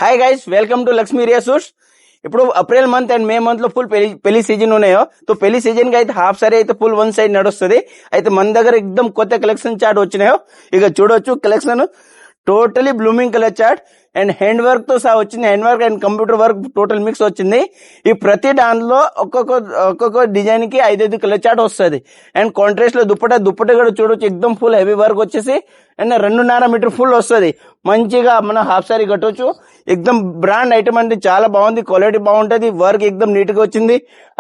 Hi guys, welcome to Lakshmi Riya suits. ఇప్పుడు April month and May month లో full పెళ్లి season ఉన్నాయో, తో పెళ్లి సీజన్ కి అయితే హాఫ్ సారీ అయితే ఫుల్ వన్ సైడ్ నడుస్తుంది. అయితే మన దగ్గర ఎక్దమ్ కొత్త కలెక్షన్ చార్ట్ వచ్చినాయో ఇక చూడొచ్చు. Collection totally blooming colour chart and hand work తో సహా వచ్చింది. Hand work and computer work total mix వచ్చింది. ఈ ప్రతి దానిలో ఒక్కొక్క డిజైన్ కి 5 కలర్ చార్ట్ వస్తుంది. అండ్ కాంట్రాస్ట్ లో దుప్పట కూడా చూడొచ్చు, ఎక్దమ్ ఫుల్ హెవీ వర్క్ వచ్చేసి అండ్ 2.5 మీటర్ ఫుల్ వస్తుంది. మంచిగా మన హాఫ్ సారీ కట్టొచ్చు. ఎక్దమ్ బ్రాండ్ ఐటమ్ అంటే చాలా బాగుంది, క్వాలిటీ బాగుంటది, వర్క్ ఎక్దమ్ నీట్ గా వచ్చింది.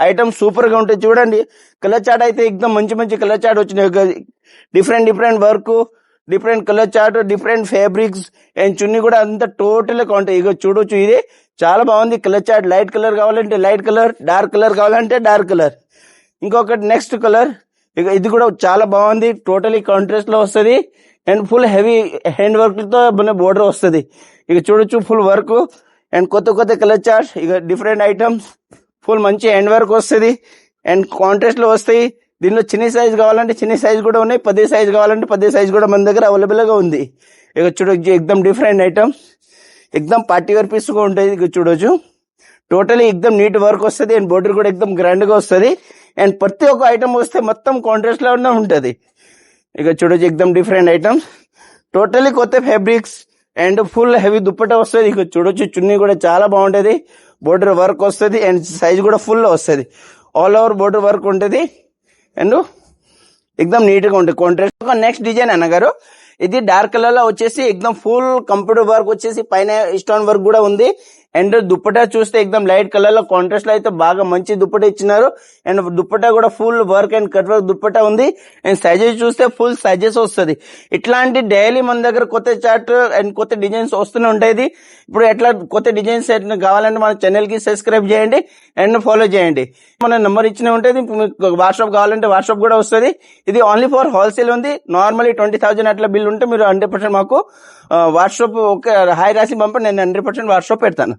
ఐటమ్ సూపర్ గా ఉంటుంది. చూడండి కలర్ చార్ట్ అయితే ఎక్దమ్ మంచి కలర్ చార్ట్ వచ్చినాయి. Different work, different colour chart, different fabrics and చున్నీ కూడా అంతా టోటల్ కాంటాయి. ఇక చూడొచ్చు, ఇది చాలా బాగుంది కలర్ చార్ట్. లైట్ కలర్ కావాలంటే లైట్ కలర్, డార్క్ కలర్ కావాలంటే డార్క్ కలర్. ఇంకొకటి నెక్స్ట్ కలర్, ఇక ఇది కూడా చాలా బాగుంది. టోటలీ కాంట్రాస్ట్ లో వస్తుంది and full heavy hand work తో మన బోర్డర్ వస్తుంది. ఇక చూడొచ్చు ఫుల్ వర్క్ అండ్ కొత్త కలర్ చార్ట్. ఇక డిఫరెంట్ ఐటమ్స్, ఫుల్ మంచి హ్యాండ్ వర్క్ వస్తుంది అండ్ కాంట్రాస్ట్ లో వస్తాయి. దీనిలో చిన్న సైజ్ కావాలంటే చిన్న సైజ్ కూడా ఉన్నాయి, 10 సైజ్ కావాలంటే 10 సైజ్ కూడా మన దగ్గర అవైలబుల్ గా ఉంది. ఇక చూడొచ్చు ఎక్దమ్ డిఫరెంట్ ఐటమ్, ఎక్దమ్ పార్టీ వేర్ పీస్ గా ఉంటుంది. ఇక చూడొచ్చు టోటలీ ఎక్దమ్ నీట్ వర్క్ వస్తుంది అండ్ బోర్డర్ కూడా ఎక్దమ్ గ్రాండ్ గా వస్తుంది. అండ్ ప్రతి ఒక్క ఐటమ్ వస్తే మొత్తం కాంట్రాస్ట్ లో ఉంటది. ఇక చూడొచ్చు ఎక్దమ్ డిఫరెంట్ ఐటమ్స్, టోటలీ కొత్త fabrics and full heavy dupatta వస్తుంది. ఇక చూడొచ్చు చున్నీ కూడా చాలా బాగుంటది, బోర్డర్ వర్క్ వస్తుంది అండ్ సైజ్ కూడా ఫుల్ వస్తుంది. ఆల్ ఓవర్ బోర్డర్ వర్క్ ఉంటుంది అండ్ ఎక్దమ్ నీట్ గా ఉంటుంది. కాంట్రాస్ట్ నెక్స్ట్ డిజైన్ అన్నగారు, ఇది డార్క్ కలర్ లో వచ్చేసి ఎక్దమ్ ఫుల్ కంప్యూటర్ వర్క్ వచ్చేసి పైన స్టోన్ వర్క్ కూడా ఉంది. అండ్ దుప్పటా చూస్తే ఎక్దమ్ లైట్ కలర్ లో కాంట్రాస్ట్ లో అయితే బాగా మంచి దుప్పట ఇచ్చినారు. అండ్ దుప్పటా కూడా full work and cut work dupatta ఉంది. అండ్ సైజెస్ చూస్తే ఫుల్ సైజెస్ వస్తుంది. ఇట్లాంటి డైలీ మన దగ్గర కొత్త చార్ట్ అండ్ కొత్త డిజైన్స్ వస్తూనే ఉంటాయి. ఇప్పుడు ఎట్లా కొత్త డిజైన్స్ కావాలంటే మన ఛానల్ కి సబ్స్క్రైబ్ చేయండి అండ్ ఫాలో చేయండి. మన నెంబర్ ఇచ్చిన ఉంటుంది, వాట్సాప్ కావాలంటే వాట్సాప్ కూడా వస్తుంది. ఇది ఓన్లీ ఫర్ హోల్సేల్ ఉంది. నార్మల్లీ 20,000 అట్లా బిల్ ఉంటే మీరు 100% మాకు వాట్సాప్ హాయ్ రాసి పంపండి, నేను 100% వాట్సాప్ పెడతాను.